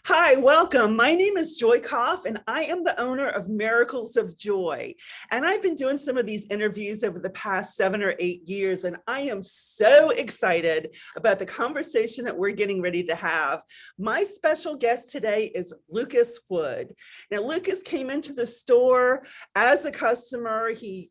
Hi, welcome. My name is Joy Koff, and I am the owner of Miracles of Joy. And I've been doing some of these interviews over the past 7 or 8 years, and I am so excited about the conversation that we're getting ready to have. My special guest today is Lucas Wood. Now, Lucas came into the store as a customer. He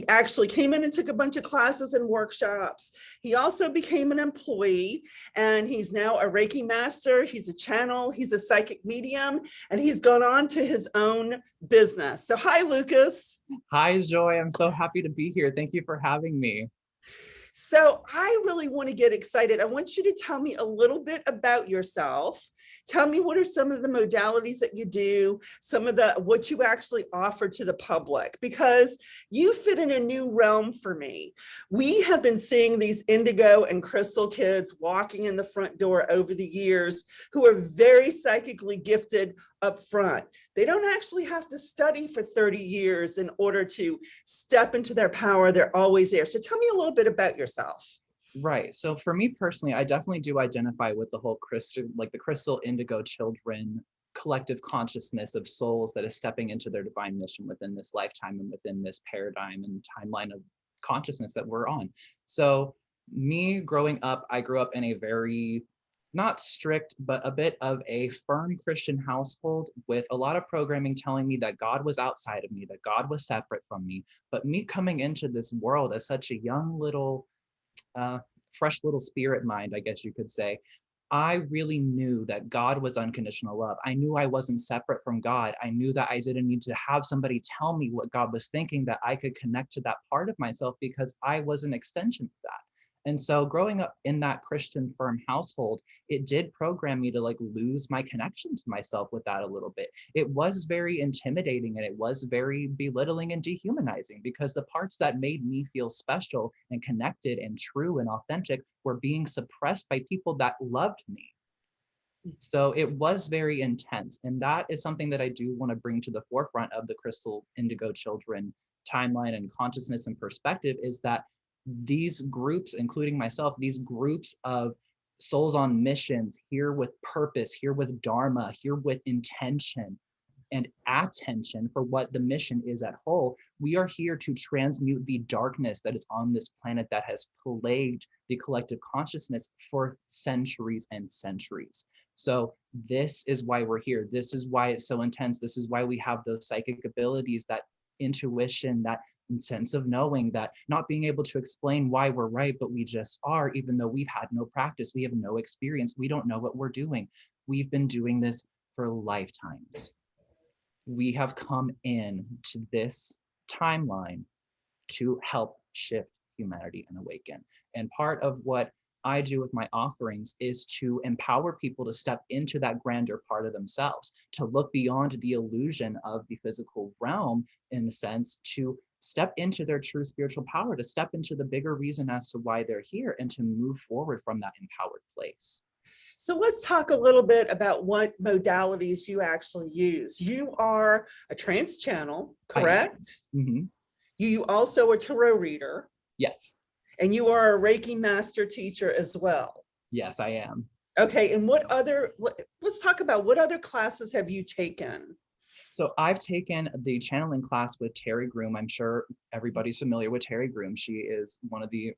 actually came in and took a bunch of classes and workshops. He also became an employee, and he's now a Reiki master. He's a channel. He's a psychic medium, and he's gone on to his own business. So hi, Lucas. Hi, Joy. I'm so happy to be here. Thank you for having me. So I really want to get excited. I want you to tell me a little bit about yourself. Tell me what are some of the modalities that you do, some of the what you actually offer to the public, because you fit in a new realm for me. We have been seeing these indigo and crystal kids walking in the front door over the years who are very psychically gifted up front. They don't actually have to study for 30 years in order to step into their power. They're always there. So tell me a little bit about yourself. Right. So for me personally, I definitely do identify with the whole crystal, like the crystal indigo children collective consciousness of souls that is stepping into their divine mission within this lifetime and within this paradigm and timeline of consciousness that we're on. So me growing up, I grew up in a very not strict, but a bit of a firm Christian household with a lot of programming telling me that God was outside of me, that God was separate from me. But me coming into this world as such a young little uh, fresh little spirit mind, I guess you could say, I really knew that God was unconditional love. I knew I wasn't separate from God. I knew that I didn't need to have somebody tell me what God was thinking, that I could connect to that part of myself because I was an extension of that. And so growing up in that Christian firm household, it did program me to like lose my connection to myself with that a little bit. It was very intimidating and it was very belittling and dehumanizing because the parts that made me feel special and connected and true and authentic were being suppressed by people that loved me. So it was very intense. And that is something that I do want to bring to the forefront of the Crystal Indigo Children timeline and consciousness and perspective is that these groups, including myself, these groups of souls on missions, here with purpose, here with dharma, here with intention and attention for what the mission is at whole, we are here to transmute the darkness that is on this planet that has plagued the collective consciousness for centuries and centuries. So this is why we're here. This is why it's so intense. This is why we have those psychic abilities, that intuition, that sense of knowing, that not being able to explain why we're right, but we just are, even though we've had no practice, we have no experience, we don't know what we're doing. We've been doing this for lifetimes. We have come in to this timeline to help shift humanity and awaken. And part of what I do with my offerings is to empower people to step into that grander part of themselves, to look beyond the illusion of the physical realm, in the sense to step into their true spiritual power, to step into the bigger reason as to why they're here, and to move forward from that empowered place. So let's talk a little bit about what modalities you actually use. You are a trance channel, correct? Mm-hmm. You also a tarot reader. Yes. And you are a Reiki master teacher as well. Yes, I am. Okay, and let's talk about what other classes have you taken? So I've taken the channeling class with Terry Groom. I'm sure everybody's familiar with Terry Groom. She is one of the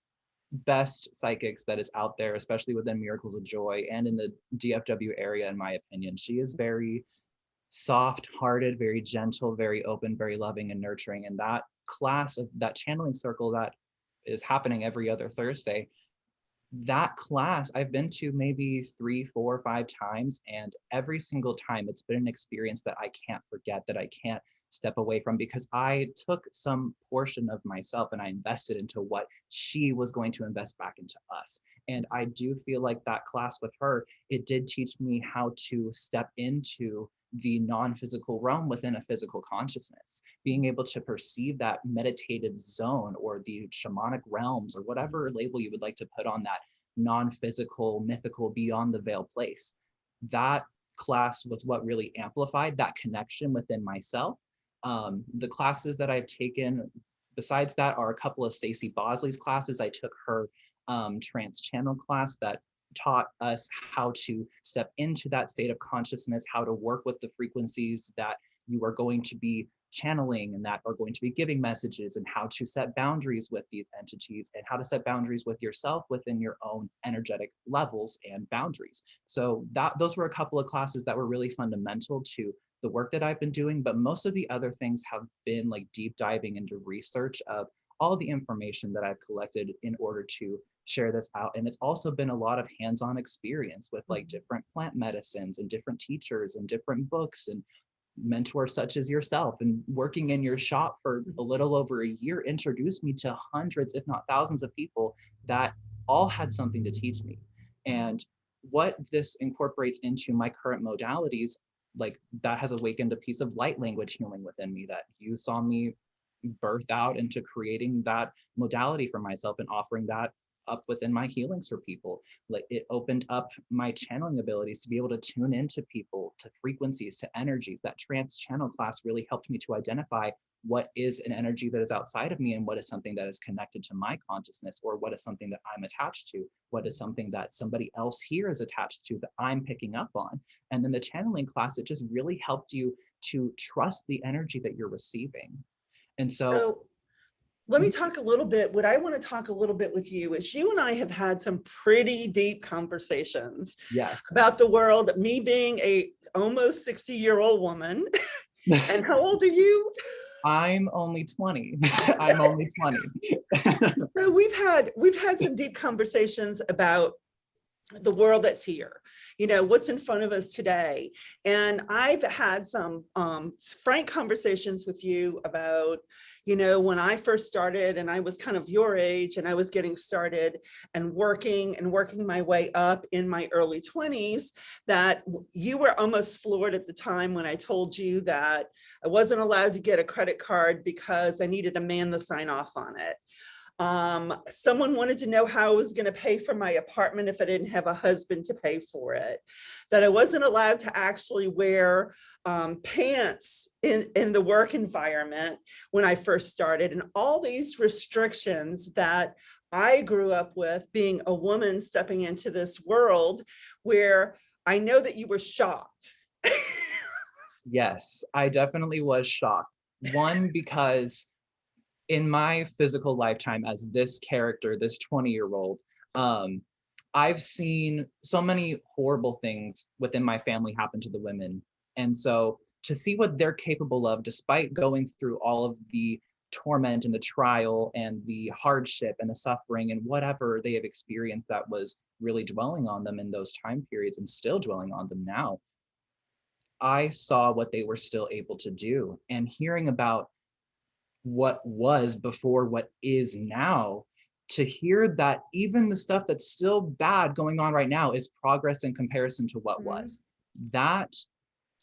best psychics that is out there, especially within Miracles of Joy and in the DFW area, in my opinion. She is very soft-hearted, very gentle, very open, very loving and nurturing. And that class of that channeling circle that is happening every other Thursday, that class I've been to maybe 3, 4, 5 times, and every single time it's been an experience that I can't forget, that I can't step away from, because I took some portion of myself and I invested into what she was going to invest back into us. And I do feel like that class with her, it did teach me how to step into the non-physical realm within a physical consciousness, being able to perceive that meditative zone or the shamanic realms or whatever label you would like to put on that non-physical, mythical, beyond the veil place. That class was what really amplified that connection within myself. The classes that I've taken besides that are a couple of Stacey Bosley's classes. I took her trance channel class that taught us how to step into that state of consciousness, how to work with the frequencies that you are going to be channeling and that are going to be giving messages, and how to set boundaries with these entities, and how to set boundaries with yourself within your own energetic levels and boundaries. So those were a couple of classes that were really fundamental to the work that I've been doing. But most of the other things have been like deep diving into research of all the information that I've collected in order to share this out. And it's also been a lot of hands-on experience with like different plant medicines and different teachers and different books and mentors such as yourself. And working in your shop for a little over a year introduced me to hundreds, if not thousands of people that all had something to teach me. And what this incorporates into my current modalities, like that has awakened a piece of light language healing within me that you saw me birth out into creating that modality for myself and offering that up within my healings for people. Like it opened up my channeling abilities to be able to tune into people, to frequencies, to energies. That trance channel class really helped me to identify what is an energy that is outside of me and what is something that is connected to my consciousness, or what is something that I'm attached to, what is something that somebody else here is attached to that I'm picking up on. And then the channeling class, it just really helped you to trust the energy that you're receiving. And so let me talk a little bit. What I want to talk a little bit with you is you and I have had some pretty deep conversations about the world, me being a almost 60-year-old woman. And how old are you? I'm only 20. I'm only 20. So we've had some deep conversations about the world that's here, what's in front of us today. And I've had some frank conversations with you about, when I first started and I was kind of your age and I was getting started and working my way up in my early 20s, that you were almost floored at the time when I told you that I wasn't allowed to get a credit card because I needed a man to sign off on it. Someone wanted to know how I was going to pay for my apartment if I didn't have a husband to pay for it, that I wasn't allowed to actually wear pants in the work environment when I first started, and all these restrictions that I grew up with being a woman stepping into this world, where I know that you were shocked. Yes, I definitely was shocked. One, because in my physical lifetime as this character, this 20-year-old, I've seen so many horrible things within my family happen to the women. And so to see what they're capable of, despite going through all of the torment and the trial and the hardship and the suffering and whatever they have experienced that was really dwelling on them in those time periods and still dwelling on them now, I saw what they were still able to do. And hearing about what was before what is now, to hear that even the stuff that's still bad going on right now is progress in comparison to what was, that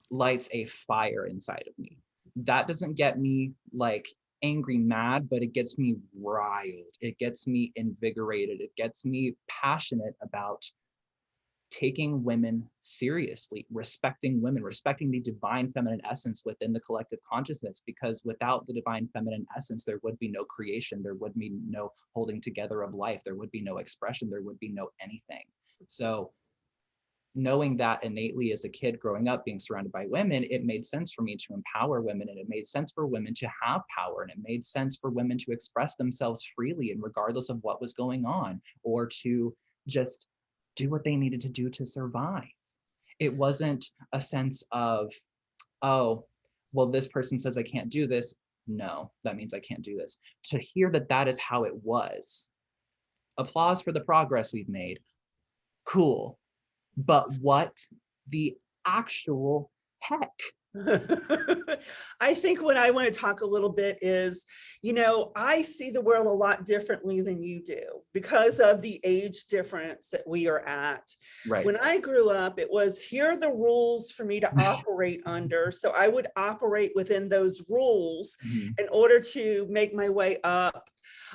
lights a fire inside of me. That doesn't get me like angry mad, but it gets me riled, it gets me invigorated, it gets me passionate about taking women seriously, respecting women, respecting the divine feminine essence within the collective consciousness, because without the divine feminine essence, there would be no creation, there would be no holding together of life, there would be no expression, there would be no anything. So knowing that innately as a kid growing up, being surrounded by women, it made sense for me to empower women, and it made sense for women to have power, and it made sense for women to express themselves freely and regardless of what was going on, or to just do what they needed to do to survive. It wasn't a sense of, oh, well, this person says I can't do this. No, that means I can't do this. To hear that that is how it was. Applause for the progress we've made. Cool. But what the actual heck? I think what I want to talk a little bit is, I see the world a lot differently than you do because of the age difference that we are at. Right. When I grew up, it was, here are the rules for me to operate under. So I would operate within those rules in order to make my way up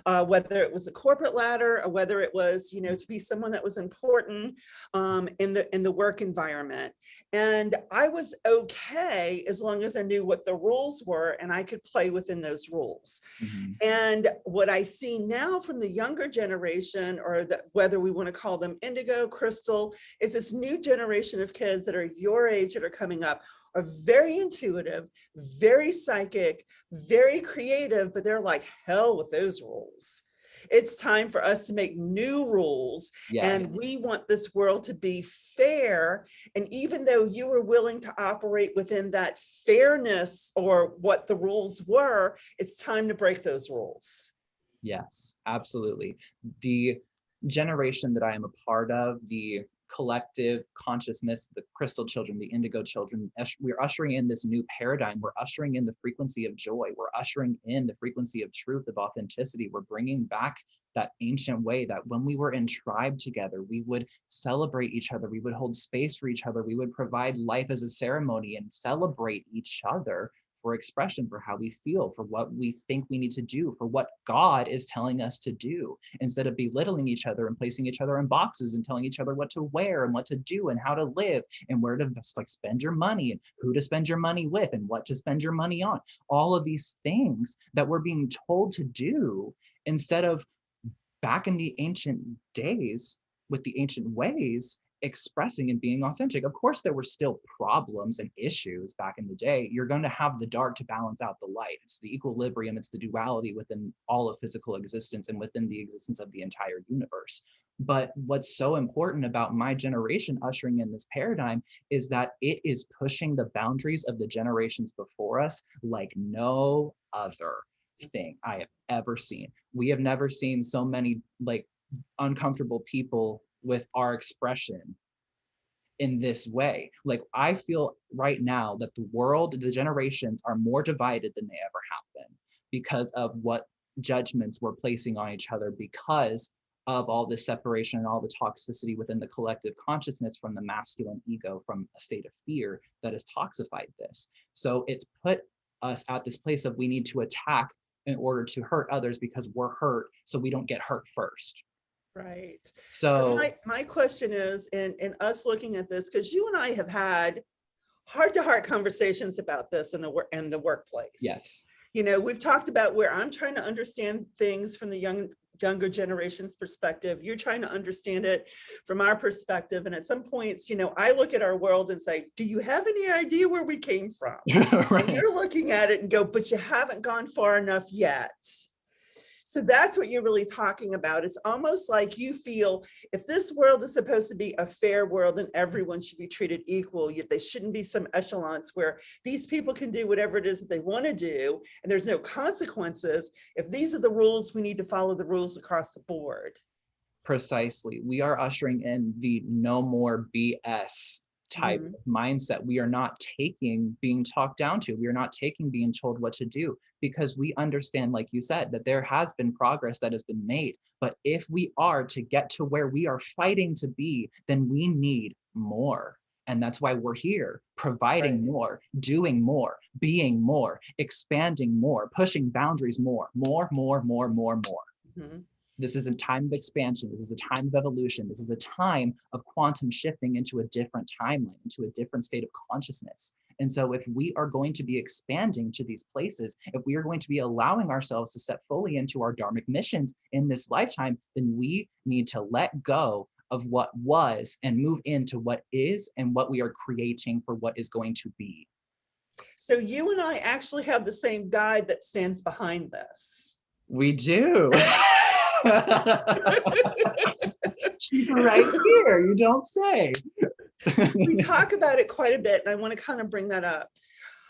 whether it was a corporate ladder or whether it was, to be someone that was important in the work environment. And I was okay as long as I knew what the rules were and I could play within those rules. Mhm. And what I see now from the younger generation, or whether we want to call them indigo, crystal, is this new generation of kids that are your age that are coming up, are very intuitive, very psychic, very creative, but they're like, hell with those rules. It's time for us to make new rules. Yes. And we want this world to be fair. And even though you were willing to operate within that fairness or what the rules were, it's time to break those rules. Yes, absolutely. The generation that I am a part of, the collective consciousness, the crystal children, the indigo children, we're ushering in this new paradigm. We're ushering in the frequency of joy. We're ushering in the frequency of truth, of authenticity. We're bringing back that ancient way that when we were in tribe together, we would celebrate each other. We would hold space for each other. We would provide life as a ceremony and celebrate each other for expression, for how we feel, for what we think we need to do, for what God is telling us to do, instead of belittling each other and placing each other in boxes and telling each other what to wear and what to do and how to live and where to spend your money and who to spend your money with and what to spend your money on. All of these things that we're being told to do, instead of back in the ancient days with the ancient ways, expressing and being authentic. Of course, there were still problems and issues back in the day. You're going to have the dark to balance out the light. It's the equilibrium, it's the duality within all of physical existence and within the existence of the entire universe. But what's so important about my generation ushering in this paradigm is that it is pushing the boundaries of the generations before us like no other thing I have ever seen. We have never seen so many uncomfortable people with our expression in this way. Like, I feel right now that the world, the generations are more divided than they ever have been because of what judgments we're placing on each other, because of all this separation and all the toxicity within the collective consciousness from the masculine ego, from a state of fear that has toxified this. So it's put us at this place of we need to attack in order to hurt others because we're hurt, so we don't get hurt first. Right. So So my question is, in us looking at this, because you and I have had heart-to-heart conversations about this in the workplace. yes, We've talked about where I'm trying to understand things from the younger generation's perspective. You're trying to understand it from our perspective. And at some points, I look at our world and say, do you have any idea where we came from? right. And you're looking at it and go, but you haven't gone far enough yet. So that's what you're really talking about. It's almost like you feel if this world is supposed to be a fair world, then everyone should be treated equal. Yet there shouldn't be some echelons where these people can do whatever it is that they want to do, and there's no consequences. If these are the rules, we need to follow the rules across the board. Precisely. We are ushering in the no more BS type mindset. We are not taking being talked down to. We are not taking being told what to do, because we understand, like you said, that there has been progress that has been made. But if we are to get to where we are fighting to be, then we need more. And that's why we're here, providing more, doing more, being more, expanding more, pushing boundaries more. Mm-hmm. This is a time of expansion. This is a time of evolution. This is a time of quantum shifting into a different timeline, into a different state of consciousness. And so if we are going to be expanding to these places, if we are going to be allowing ourselves to step fully into our dharmic missions in this lifetime, then we need to let go of what was and move into what is and what we are creating for what is going to be. So you and I actually have the same guide that stands behind this. We do. She's right here, you don't say. We talk about it quite a bit, and I want to kind of bring that up.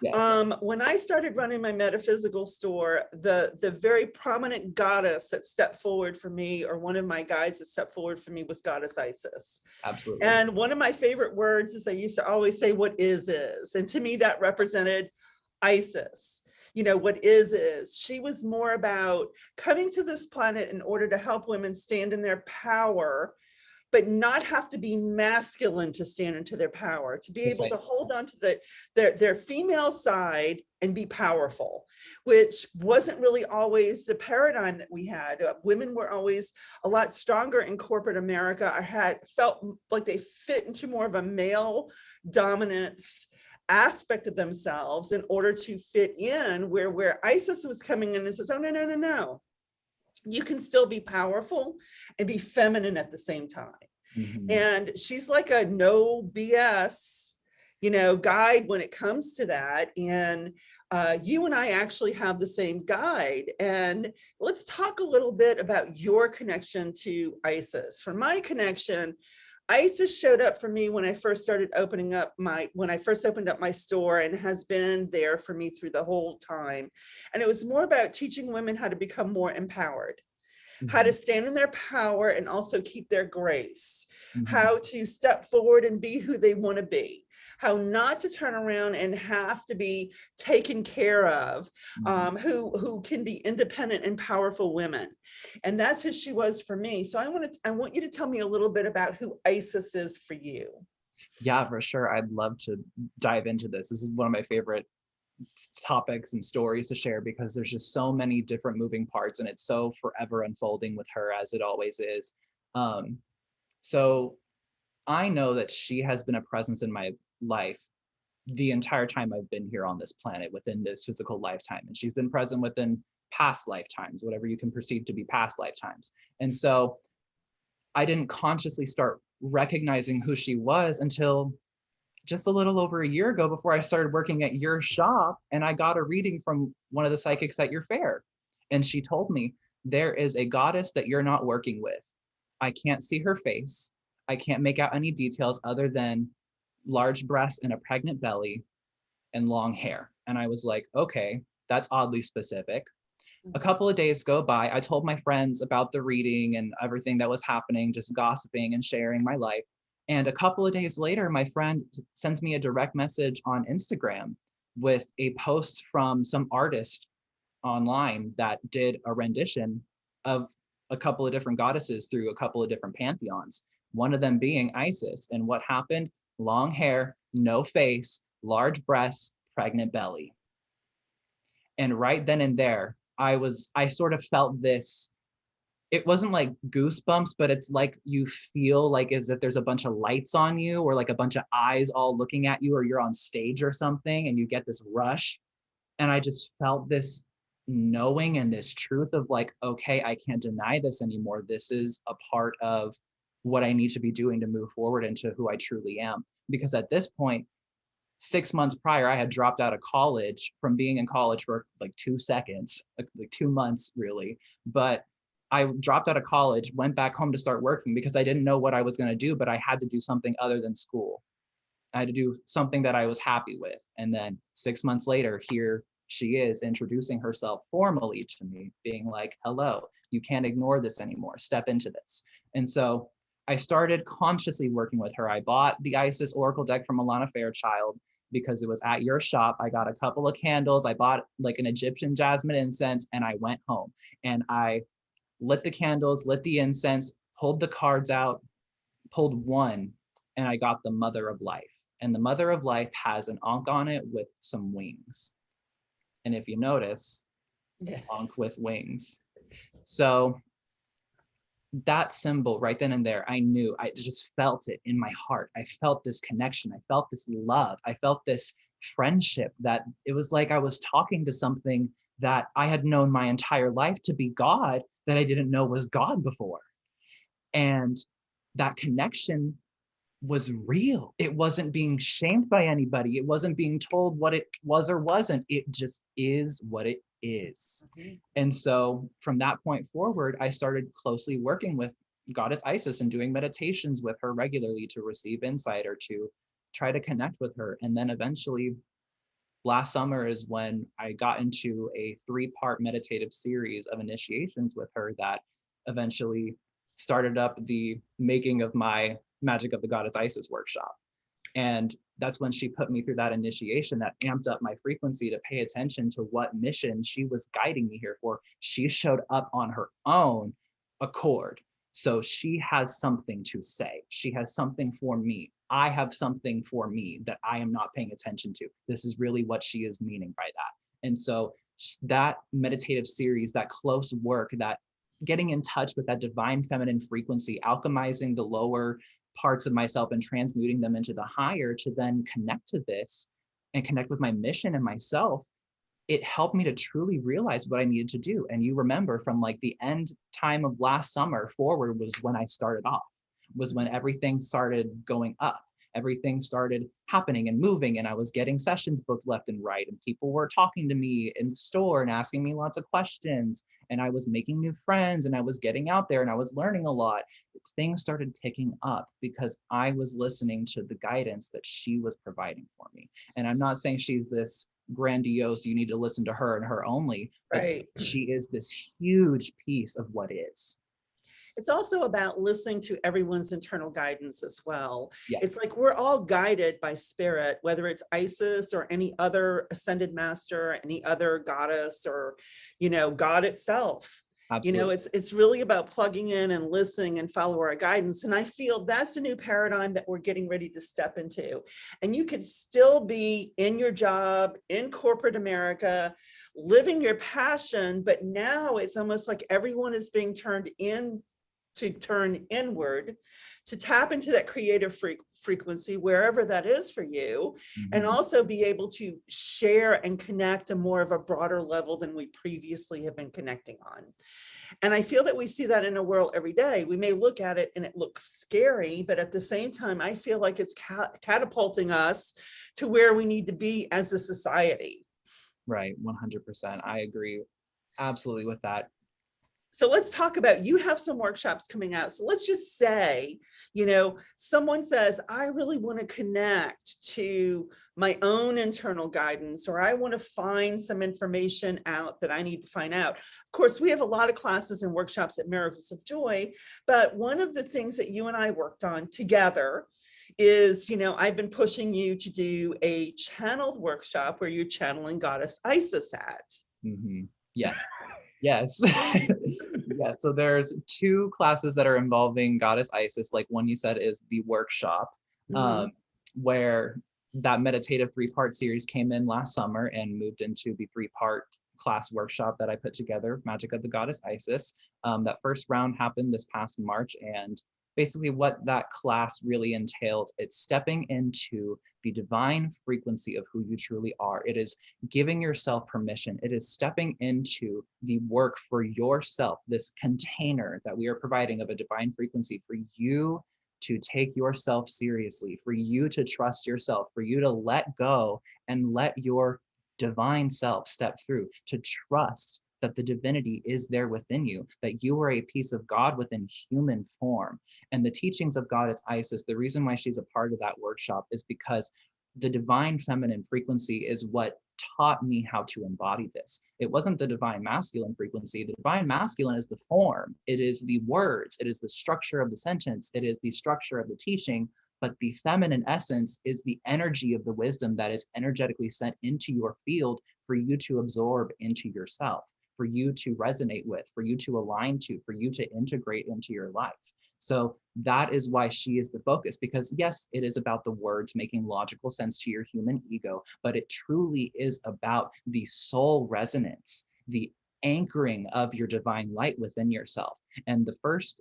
Yes. When I started running my metaphysical store, the very prominent goddess that stepped forward for me, or one of my guides that stepped forward for me, was Goddess Isis. Absolutely. And one of my favorite words is I used to always say, what is. And to me, that represented Isis. What is. She was more about coming to this planet in order to help women stand in their power, but not have to be masculine to stand into their power, to be able to Precisely. hold on to their female side and be powerful, which wasn't really always the paradigm that we had. Women were always a lot stronger in corporate America. I had felt like they fit into more of a male dominance aspect of themselves in order to fit in, where Isis was coming in and says, oh, no, no, no, no. You can still be powerful and be feminine at the same time. Mhm. And she's like a no BS, guide when it comes to that. And you and I actually have the same guide. And let's talk a little bit about your connection to Isis. For my connection, Isis showed up for me when I first started opened up my store, and has been there for me through the whole time. And it was more about teaching women how to become more empowered, how to Mhm. stand in their power and also keep their grace, Mhm. how to step forward and be who they want to be, how not to turn around and have to be taken care of, Mhm. who can be independent and powerful women. And that's who she was for me. So I want you to tell me a little bit about who Isis is for you. Yeah, for sure. I'd love to dive into this. This is one of my favorite topics and stories to share because there's just so many different moving parts and it's so forever unfolding with her as it always is. Um, so I know that she has been a presence in my life the entire time I've been here on this planet within this physical lifetime. And she's been present within past lifetimes, whatever you can perceive to be past lifetimes. And so I didn't consciously start recognizing who she was until just a little over a year ago before I started working at your shop. And I got a reading from one of the psychics at your fair. And she told me, there is a goddess that you're not working with. I can't see her face. I can't make out any details other than large breasts and a pregnant belly and long hair. And I was like, okay, that's oddly specific. A couple of days go by. I told my friends about the reading and everything that was happening, just gossiping and sharing my life. And a couple of days later, my friend sends me a direct message on Instagram with a post from some artist online that did a rendition of a couple of different goddesses through a couple of different pantheons, one of them being Isis. And what happened? Long hair, no face, large breasts, pregnant belly. And right then and there, I sort of felt this, it wasn't like goosebumps, but it's like you feel like as if there's a bunch of lights on you or like a bunch of eyes all looking at you, or you're on stage or something and you get this rush. And I just felt this knowing and this truth of like, okay, I can't deny this anymore. This is a part of what I need to be doing to move forward into who I truly am. Because at this point, 6 months prior, I had dropped out of college from being in college for like 2 seconds, like 2 months really. But I dropped out of college, went back home to start working because I didn't know what I was going to do, but I had to do something other than school. I had to do something that I was happy with. And then 6 months later, here she is introducing herself formally to me, being like, hello, you can't ignore this anymore. Step into this. And so I started consciously working with her. I bought the Isis Oracle deck from Alana Fairchild because it was at your shop. I got a couple of candles. I bought like an Egyptian jasmine incense and I went home and I lit the candles, lit the incense, pulled the cards out, pulled one, and I got the Mother of Life. And the Mother of Life has an ankh on it with some wings. And if you notice, Yes. ankh with wings. So that symbol right then and there, I knew, I just felt it in my heart. I felt this connection. I felt this love. I felt this friendship that it was like I was talking to something that I had known my entire life to be God that I didn't know was God before. And that connection was real. It wasn't being shamed by anybody. It wasn't being told what it was or wasn't. It just is what it is. Mhm. And so from that point forward, I started closely working with Goddess Isis and doing meditations with her regularly to receive insight or to try to connect with her. And then eventually, last summer is when I got into a 3-part meditative series of initiations with her that eventually started up the making of my Magic of the Goddess Isis workshop. And that's when she put me through that initiation that amped up my frequency to pay attention to what mission she was guiding me here for. She showed up on her own accord. So she has something to say. She has something for me. I have something for me that I am not paying attention to. This is really what she is meaning by that. And so that meditative series, that close work, that getting in touch with that divine feminine frequency, alchemizing the lower parts of myself and transmuting them into the higher to then connect to this and connect with my mission and myself, it helped me to truly realize what I needed to do. And you remember from like the end time of last summer forward was when I started off, was when everything started going up. Everything started happening and moving, and I was getting sessions booked left and right, and people were talking to me in the store and asking me lots of questions, and I was making new friends, and I was getting out there and I was learning a lot. Things started picking up because I was listening to the guidance that she was providing for me. And I'm not saying she's this grandiose, you need to listen to her and her only, but Right. she is this huge piece of what is. It's also about listening to everyone's internal guidance as well. Yes. It's like we're all guided by spirit, whether it's Isis or any other ascended master, any other goddess, or, God itself. Absolutely. It's really about plugging in and listening and follow our guidance. And I feel that's a new paradigm that we're getting ready to step into. And you could still be in your job, in corporate America, living your passion, but now it's almost like everyone is being turned in to turn inward, to tap into that creative frequency, wherever that is for you, and also be able to share and connect on more of a broader level than we previously have been connecting on. And I feel that we see that in the world every day. We may look at it and it looks scary, but at the same time, I feel like it's catapulting us to where we need to be as a society. Right, 100%. I agree absolutely with that. So let's talk about, you have some workshops coming out. So let's just say, someone says, I really want to connect to my own internal guidance, or I want to find some information out that I need to find out. Of course, we have a lot of classes and workshops at Miracles of Joy, but one of the things that you and I worked on together is, I've been pushing you to do a channeled workshop where you're channeling Goddess Isis at. Yes. Yes. Yeah. So there's 2 classes that are involving Goddess Isis. Like one you said is the workshop, where that meditative 3-part series came in last summer and moved into the 3-part class workshop that I put together, Magic of the Goddess Isis. That first round happened this past March, and basically what that class really entails, it's stepping into the divine frequency of who you truly are. It is giving yourself permission. It is stepping into the work for yourself, this container that we are providing of a divine frequency for you to take yourself seriously, for you to trust yourself, for you to let go and let your divine self step through, to trust that the divinity is there within you, that you are a piece of God within human form. And the teachings of Goddess Isis, the reason why she's a part of that workshop is because the divine feminine frequency is what taught me how to embody this. It wasn't the divine masculine frequency. The divine masculine is the form. It is the words. It is the structure of the sentence. It is the structure of the teaching. But the feminine essence is the energy of the wisdom that is energetically sent into your field for you to absorb into yourself, for you to resonate with, for you to align to, for you to integrate into your life. So that is why she is the focus, because yes, it is about the words making logical sense to your human ego, but it truly is about the soul resonance, the anchoring of your divine light within yourself. And the first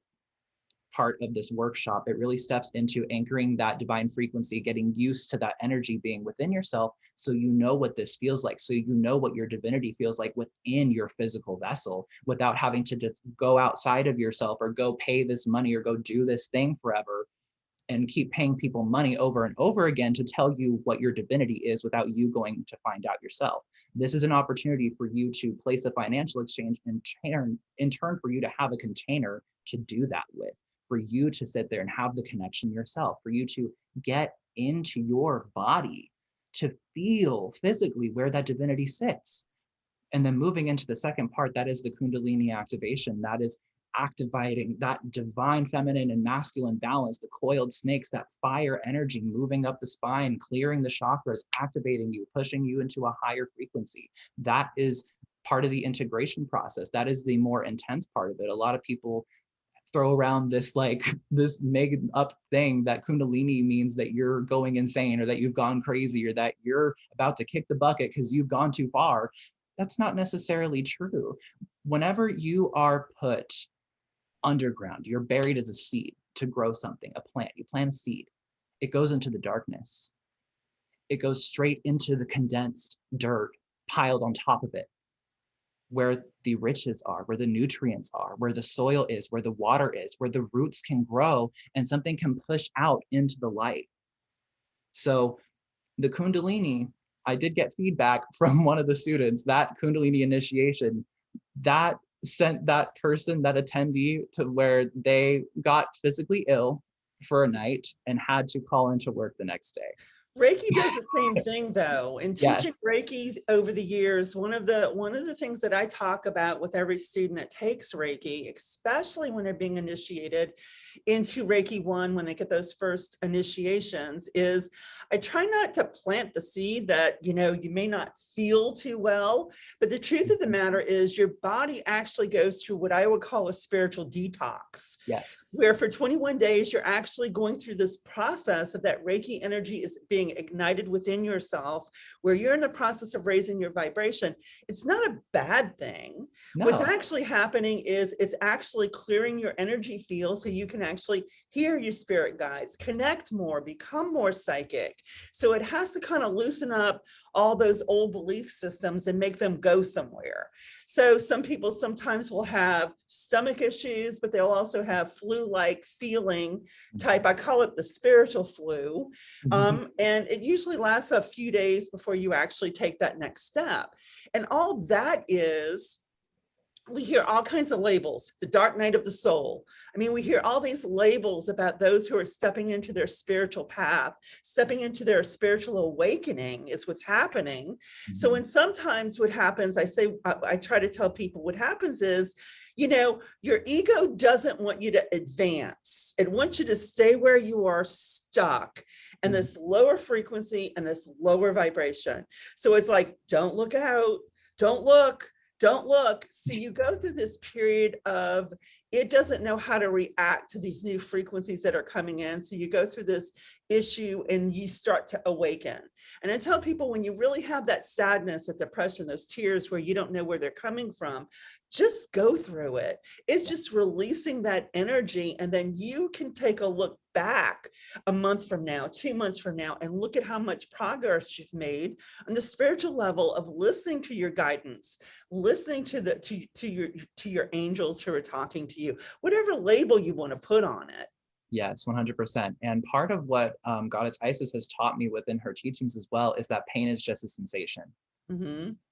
part of this workshop, it really steps into anchoring that divine frequency, getting used to that energy being within yourself, so you know what this feels like, so you know what your divinity feels like within your physical vessel, without having to just go outside of yourself or go pay this money or go do this thing forever and keep paying people money over and over again to tell you what your divinity is without you going to find out yourself. This is an opportunity for you to place a financial exchange and in turn for you to have a container to do that with, for you to sit there and have the connection yourself, for you to get into your body, to feel physically where that divinity sits. And then moving into the second part, that is the Kundalini activation. That is activating that divine feminine and masculine balance, the coiled snakes, that fire energy moving up the spine, clearing the chakras, activating you, pushing you into a higher frequency. That is part of the integration process. That is the more intense part of it. A lot of people throw around this like this made up thing that Kundalini means that you're going insane or that you've gone crazy or that you're about to kick the bucket because you've gone too far. That's not necessarily true. Whenever you are put underground, you're buried as a seed to grow something, a plant. You plant a seed, it goes into the darkness. It goes straight into the condensed dirt piled on top of it, where the riches are, where the nutrients are, where the soil is, where the water is, where the roots can grow and something can push out into the light. So the Kundalini, I did get feedback from one of the students, that Kundalini initiation, that sent that person, that attendee, to where they got physically ill for a night and had to call into work the next day. Reiki does the same thing though. In teaching Yes. Reiki over the years, one of the things that I talk about with every student that takes Reiki, especially when they're being initiated into Reiki 1, when they get those first initiations, is I try not to plant the seed that, you may not feel too well, but the truth of the matter is your body actually goes through what I would call a spiritual detox. Yes. Where for 21 days, you're actually going through this process of that Reiki energy is being ignited within yourself, where you're in the process of raising your vibration. It's not a bad thing. No. What's actually happening is it's actually clearing your energy field so you can actually hear your spirit guides, connect more, become more psychic. So it has to kind of loosen up all those old belief systems and make them go somewhere. So some people sometimes will have stomach issues, but they'll also have flu-like feeling type. I call it the spiritual flu. And it usually lasts a few days before you actually take that next step. And all that is, we hear all kinds of labels, the dark night of the soul. I mean, we hear all these labels about those who are stepping into their spiritual path, stepping into their spiritual awakening is what's happening. So when sometimes what happens, I try to tell people what happens is, your ego doesn't want you to advance. It wants you to stay where you are stuck and this lower frequency and this lower vibration. So it's like, don't look out, don't look. So you go through this period of, it doesn't know how to react to these new frequencies that are coming in. So you go through this issue and you start to awaken. And I tell people, when you really have that sadness, that depression, those tears where you don't know where they're coming from, just go through it. It's just releasing that energy. And then you can take a look back a month from now, 2 months from now, and look at how much progress you've made on the spiritual level of listening to your guidance, listening to your angels who are talking to you, whatever label you want to put on it. Yes, 100%. And part of what Goddess Isis has taught me within her teachings as well is that pain is just a sensation.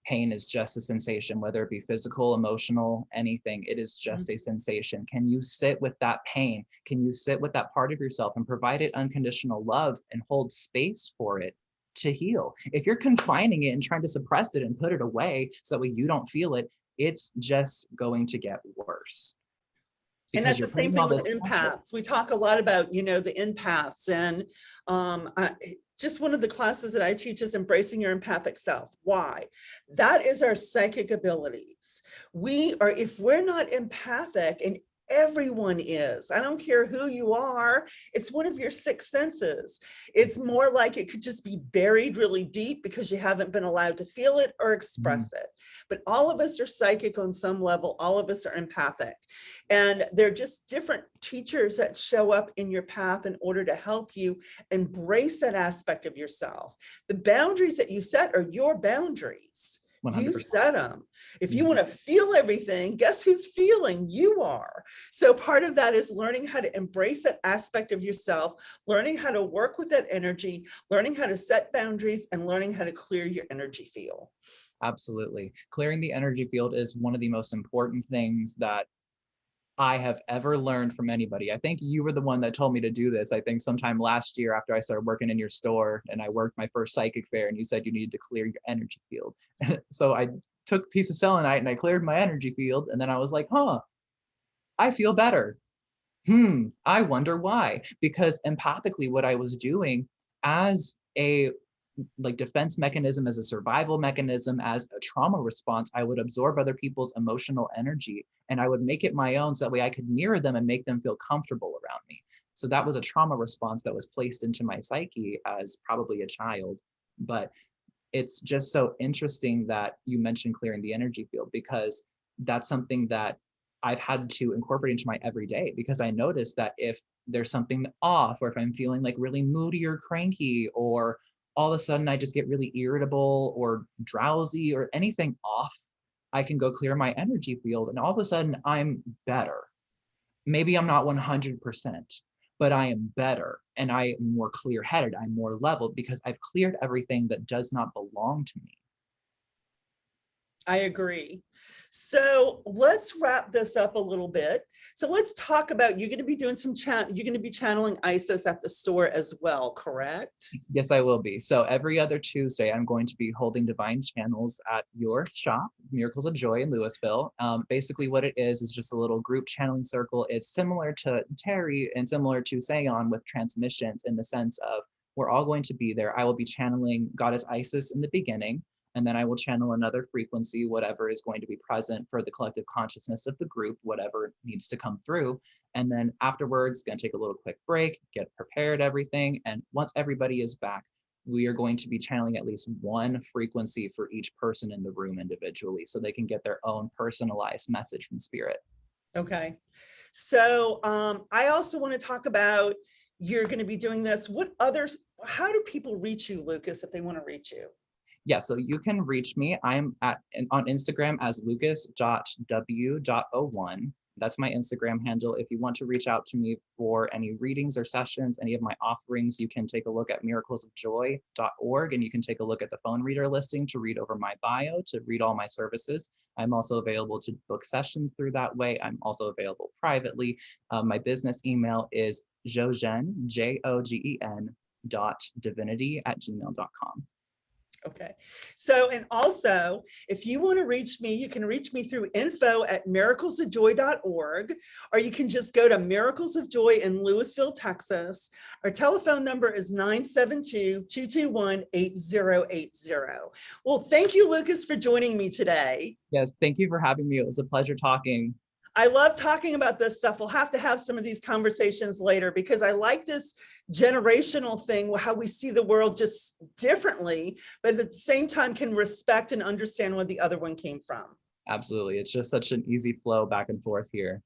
Pain is just a sensation, whether it be physical, emotional, anything. It is just a sensation. Can you sit with that pain? Can you sit with that part of yourself and provide it unconditional love and hold space for it to heal? If you're confining it and trying to suppress it and put it away so that you don't feel it, it's just going to get worse. And that's the same thing with empaths. We talk a lot about, the empaths, and just one of the classes that I teach is embracing your empathic self. Why? That is our psychic abilities. If we're not empathic, and everyone is, I don't care who you are, it's one of your 6 senses. It's more like it could just be buried really deep because you haven't been allowed to feel it or express it. But all of us are psychic on some level. All of us are empathic. And they're just different teachers that show up in your path in order to help you embrace that aspect of yourself. The boundaries that you set are your boundaries. 100%. You set them. If you want to feel everything, guess who's feeling? You are. So part of that is learning how to embrace that aspect of yourself, learning how to work with that energy, learning how to set boundaries, and learning how to clear your energy field. Absolutely. Clearing the energy field is one of the most important things that I have ever learned from anybody. I think you were the one that told me to do this. I think sometime last year after I started working in your store and I worked my first psychic fair, and you said you needed to clear your energy field. So I took a piece of selenite and I cleared my energy field. And then I was like, I feel better. I wonder why. Because empathically, what I was doing as a like defense mechanism, as a survival mechanism, as a trauma response. I would absorb other people's emotional energy and I would make it my own so that way I could mirror them and make them feel comfortable around me. So that was a trauma response that was placed into my psyche as probably a child. But it's just so interesting that you mentioned clearing the energy field, because that's something that I've had to incorporate into my everyday, because I noticed that if there's something off, or if I'm feeling like really moody or cranky, or all of a sudden I just get really irritable or drowsy or anything off, I can go clear my energy field and all of a sudden I'm better. Maybe I'm not 100%, but I am better and I am more clear headed. I'm more leveled because I've cleared everything that does not belong to me. I agree. So let's wrap this up a little bit. So let's talk about, you're going to be doing you're going to be channeling Isis at the store as well, correct? Yes, I will be. So every other Tuesday, I'm going to be holding divine channels at your shop, Miracles of Joy in Louisville. Basically what it is just a little group channeling circle. It's similar to Terry and similar to Seon with transmissions, in the sense of we're all going to be there. I will be channeling Goddess Isis in the beginning, and then I will channel another frequency, whatever is going to be present for the collective consciousness of the group, whatever needs to come through. And then afterwards, going to take a little quick break, get prepared, everything. And once everybody is back, we are going to be channeling at least one frequency for each person in the room individually, so they can get their own personalized message from spirit. Okay. So I also want to talk about, you're going to be doing this. How do people reach you, Lucas, if they want to reach you? Yeah, so you can reach me. I'm on Instagram as lucas.w.01. That's my Instagram handle. If you want to reach out to me for any readings or sessions, any of my offerings, you can take a look at miraclesofjoy.org, and you can take a look at the phone reader listing to read over my bio, to read all my services. I'm also available to book sessions through that way. I'm also available privately. My business email is jogen, Jogen, .divinity@gmail.com. Okay. So, and also, if you want to reach me, you can reach me through info@miraclesofjoy.org, or you can just go to Miracles of Joy in Louisville, Texas. Our telephone number is 972-221-8080. Well, thank you, Lucas, for joining me today. Yes, thank you for having me. It was a pleasure talking. I love talking about this stuff. We'll have to have some of these conversations later, because I like this generational thing, how we see the world just differently, but at the same time can respect and understand where the other one came from. Absolutely. It's just such an easy flow back and forth here.